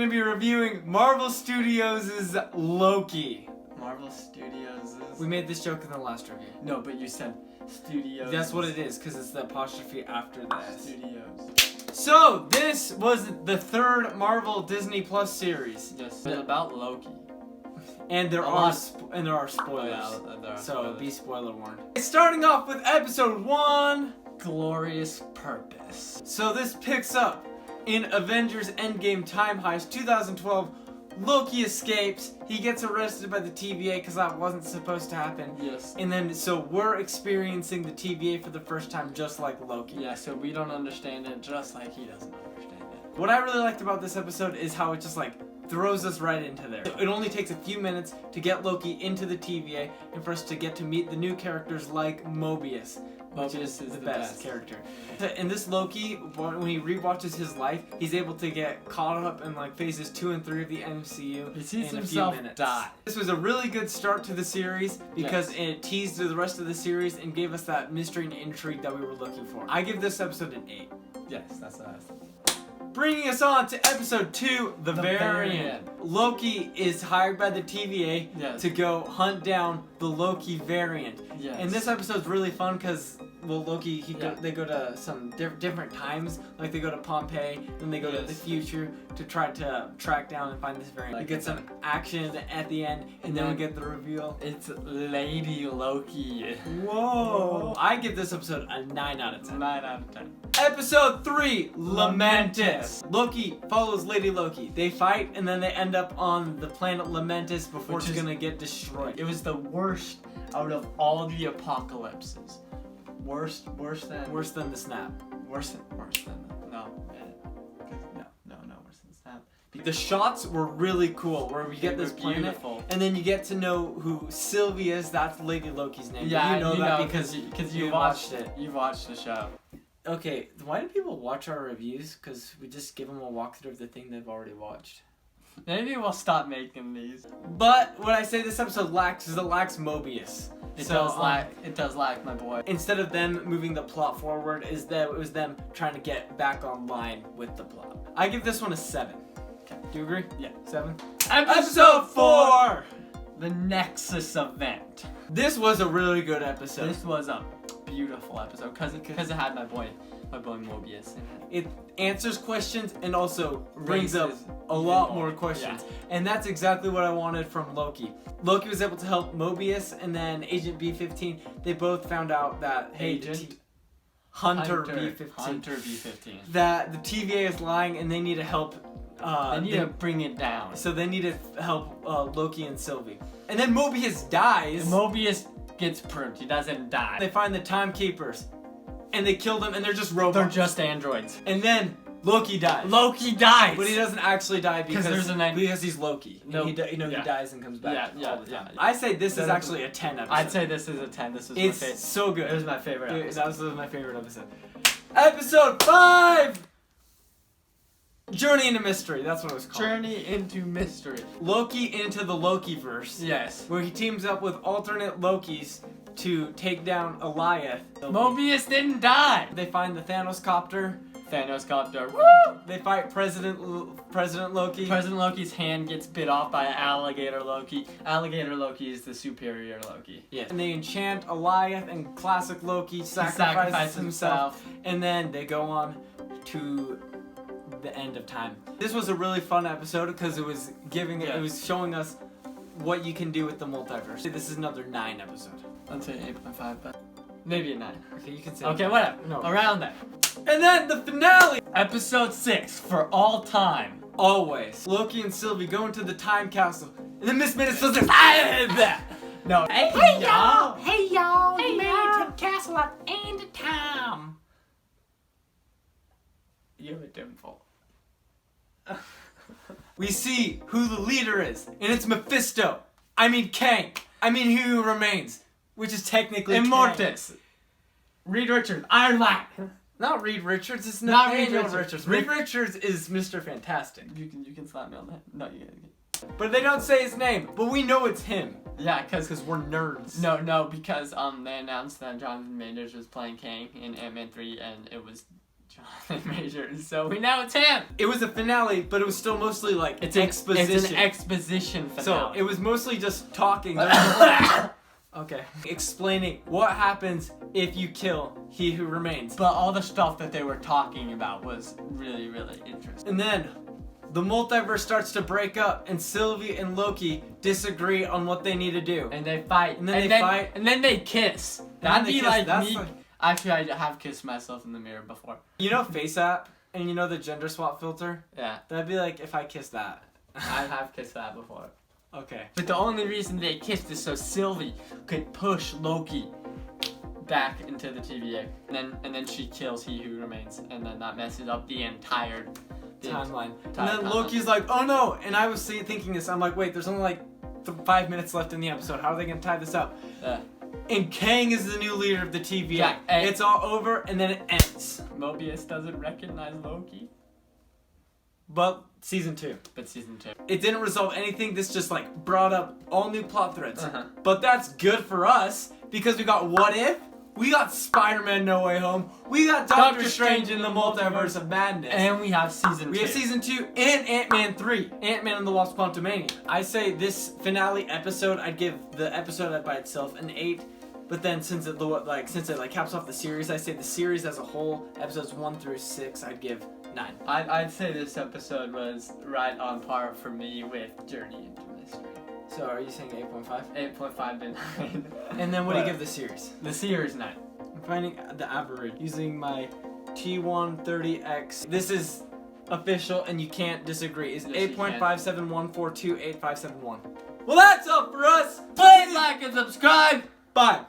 going to be reviewing Marvel Studios' Loki. Marvel Studios is... We made this joke in the last review. No, but you said Studios. That's what it is, because it's the apostrophe after the S. Studios. So, this was the third Marvel Disney Plus series. Yes. It's about Loki. And there are spoilers. Oh, yeah, there are so spoilers. be spoiler warned. Starting off with episode 1, Glorious Purpose. So this picks up in Avengers Endgame Time Heist 2012. Loki escapes. He gets arrested by the TVA because that wasn't supposed to happen. Yes. And then, so we're experiencing the TVA for the first time just like Loki. Yeah, so we don't understand it just like he doesn't understand it. What I really liked about this episode is how it just like throws us right into there. It only takes a few minutes to get Loki into the TVA and for us to get to meet the new characters like Mobius. Mobius is the best character. In this Loki, when he rewatches his life, he's able to get caught up in like phases 2 and 3 of the MCU He sees in a himself few minutes. die. This was a really good start to the series because it teased the rest of the series and gave us that mystery and intrigue that we were looking for. I give this episode an 8. Yes, that's what I was thinking. Bringing us on to episode 2, The Variant. Loki is hired by the TVA to go hunt down the Loki variant. Yes. And this episode's really fun because, well, Loki, they go to some different times. Like they go to Pompeii, then they go to the future to try to track down and find this variant. Like we get some action at the end, and then we get the reveal. It's Lady Loki. Whoa! I give this episode a 9 out of 10. 9 out of 10. Episode 3, Lamentus. Loki follows Lady Loki. They fight and then they end up on the planet Lamentus before it's gonna get destroyed. It was the worst out of all the apocalypses. Worse than the snap. worse than no, worse than Snap. The shots were really cool where we get this planet beautiful. And then you get to know who Sylvie is. That's Lady Loki's name. Yeah, you know that because you watched it. You watched the show. Okay, why do people watch our reviews? Because we just give them a walkthrough of the thing they've already watched. Maybe we'll stop making these. But what I say this episode lacks is it lacks Mobius. It does lack my boy. Instead of them moving the plot forward, it was them trying to get back online with the plot. I give this one a 7. Okay. Do you agree? Yeah. 7. Episode 4! The Nexus Event. This was a really good episode. This was a beautiful episode because it had my boy Mobius in it. It answers questions and also brings up a lot more questions. Yeah. And that's exactly what I wanted from Loki. Loki was able to help Mobius and then Agent B-15. They both found out that, hey, Hunter B-15. That the TVA is lying and they need to help. They need to bring it down. So they need to help Loki and Sylvie. And then Mobius dies. And Mobius gets proved. He doesn't die. They find the timekeepers. And they kill them and they're just robots. They're just androids. And then Loki dies. Loki dies! But he doesn't actually die because he's Loki. No, he dies and comes back all the time. Yeah. I say this is actually a 10 episode. I'd say this is a 10. This is it's my favorite. So good. It was my favorite episode. That was my favorite episode. Episode 5! Journey into Mystery. That's what it was called. Journey into Mystery. Loki into the Lokiverse. Yes. Where he teams up with alternate Lokis to take down Eliath. Mobius didn't die! They find the Thanos copter. Woo! They fight President Loki. President Loki's hand gets bit off by Alligator Loki. Alligator Loki is the superior Loki. Yes. And they enchant Eliath and classic Loki sacrifices himself. And then they go on to the end of time. This was a really fun episode because it was it was showing us what you can do with the multiverse. This is another 9 episode. I'd say 8.5, but maybe a 9. Okay, you can say. Okay, whatever. No. Around there. And then the finale! Episode 6, for all time. Always. Loki and Sylvie go into the time capsule, and then Miss Minutes does this. No. Hey y'all! Hey y'all! You made it to the castle at the end of time. You have a dimple. We see who the leader is, and it's Mephisto. I mean Kang. I mean He Who Remains, which is technically Immortus. Kang. Reed Richards. Iron Man. Not Reed Richards. It's not Nathaniel Reed Richards. Reed Richards is Mr. Fantastic. You can slap me on that. No, you can't. But they don't say his name. But we know it's him. Yeah, because we're nerds. No, because they announced that Jonathan Majors was playing Kang in Ant-Man 3, and it was Jonathan Majors. So we know it's him. It was a finale, but it was still mostly like exposition. It's an exposition finale. So it was mostly just talking. Okay. Explaining what happens if you kill he who remains. But all the stuff that they were talking about was really, really interesting. And then the multiverse starts to break up, and Sylvie and Loki disagree on what they need to do. And they fight. And then they fight. And then they kiss. That'd be like me. Actually, I have kissed myself in the mirror before. You know Face App? And you know the gender swap filter? Yeah. That'd be like if I kissed that. I have kissed that before. Okay. But the only reason they kissed is so Sylvie could push Loki back into the TVA. And then she kills He Who Remains. And then that messes up the entire timeline. And then Loki's like, oh no! And I was thinking this, I'm like, wait, there's only like 5 minutes left in the episode. How are they going to tie this up? And Kang is the new leader of the TVA. Yeah, it's all over, and then it ends. Mobius doesn't recognize Loki. But season 2. It didn't resolve anything. This just like brought up all new plot threads. But that's good for us because we got What If, we got Spider-Man No Way Home, we got Doctor Strange in the Multiverse of Madness, and we have season 2. We have season 2 and Ant-Man 3, Ant-Man and the Wasp: Quantumania. I say this finale episode, I'd give the episode by itself an 8. But then since it caps off the series, I say the series as a whole, episodes 1 through 6, I'd give 9. I'd say this episode was right on par for me with Journey into Mystery. So are you saying 8.5? 8.5 to 9. And then what do you give the series? The series 9. I'm finding the average using my T130X. This is official and you can't disagree. It's 8.571428571. Well, that's all for us. Please like and subscribe. Bye.